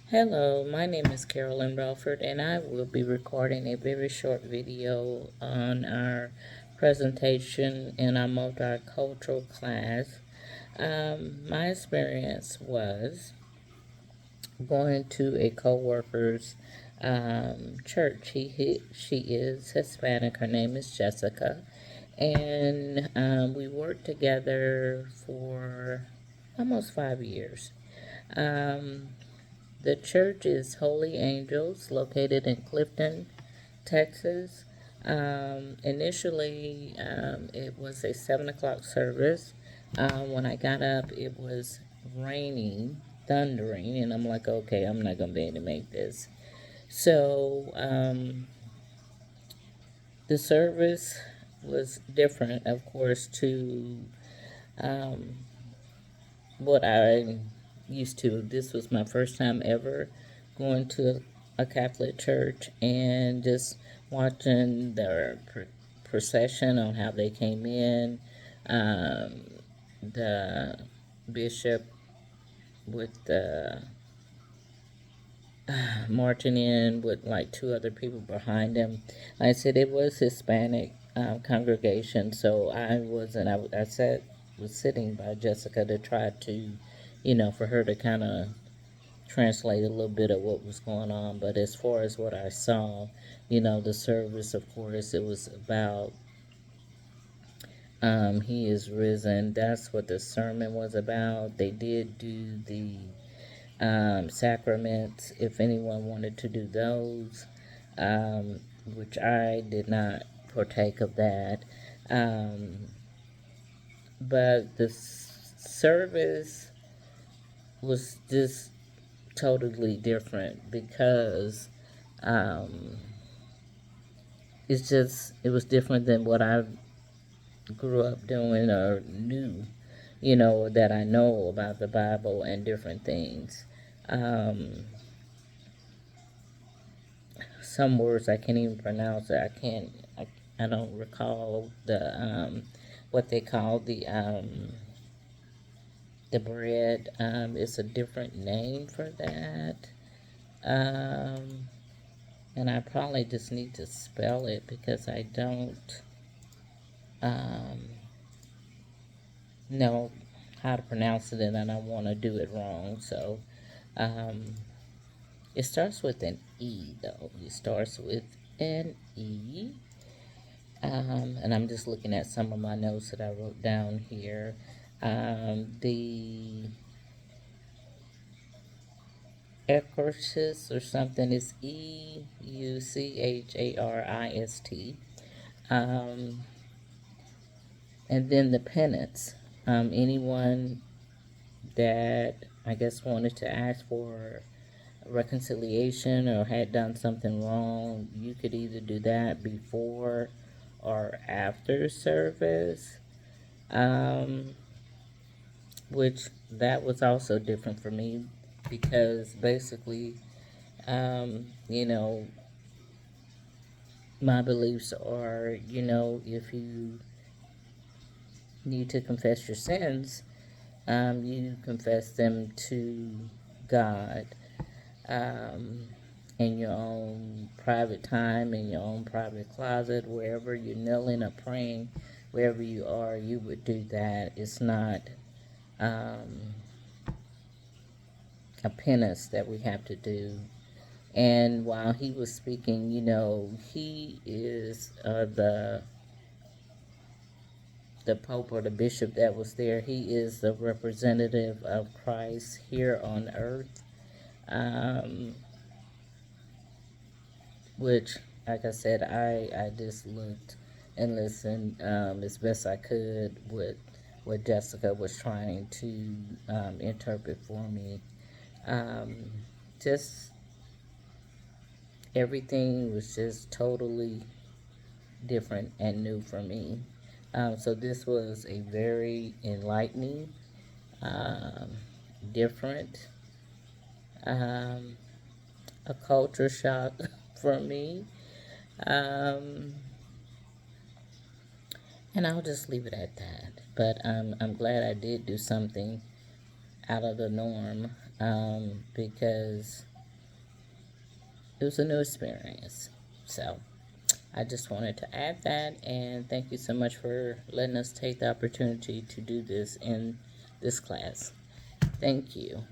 Hello, my name is Carolyn Relford, and I will be recording a very short video on our presentation in our multicultural class. My experience was going to a co-worker's church. She is Hispanic. Her name is Jessica, and we worked together for almost 5 years. Um, the church is Holy Angels, located in Clifton, Texas. Initially, it was a 7 o'clock service. When I got up, it was raining, thundering, and I'm like, okay, I'm not going to be able to make this. So, the service was different, of course, to um, what I used to. This was my first time ever going to a Catholic church and just watching their procession on how they came in. Um, the bishop with the marching in with like two other people behind him. Like I said, it was Hispanic congregation, so I wasn't. I sat was sitting by Jessica to try to, for her to kind of translate a little bit of what was going on. But as far as what I saw, the service, of course, it was about He is risen. That's what the sermon was about. They did do the sacraments if anyone wanted to do those, which I did not partake of that. Um, but the service was just totally different because um, it was different than what I grew up doing or knew, that I know about the Bible and different things. Um, some words I can't even pronounce it. I don't recall what they call the bread. It's a different name for that. Um, and I probably just need to spell it because I don't um, know how to pronounce it and I don't want to do it wrong. So um, it starts with an E, though. It starts with an E. And I'm just looking at some of my notes that I wrote down here. The Eucharist or something is Eucharist. Um, and then the penance. Anyone that I guess wanted to ask for reconciliation or had done something wrong, you could either do that before or after service. Um, which that was also different for me because basically, um, you know, my beliefs are, if you need to confess your sins, you confess them to God um, in your own private time, in your own private closet, wherever you're kneeling or praying, wherever you are, you would do that. It's not um, a penance that we have to do. And while he was speaking, he is the pope or the bishop that was there. He is the representative of Christ here on earth, um, which, like I said, I just looked and listened as best I could with what Jessica was trying to interpret for me. Um, just everything was just totally different and new for me. So this was a very enlightening, um, different, um, a culture shock for me. Um, and I'll just leave it at that. But I'm glad I did do something out of the norm because it was a new experience. So I just wanted to add that, and thank you so much for letting us take the opportunity to do this in this class. Thank you.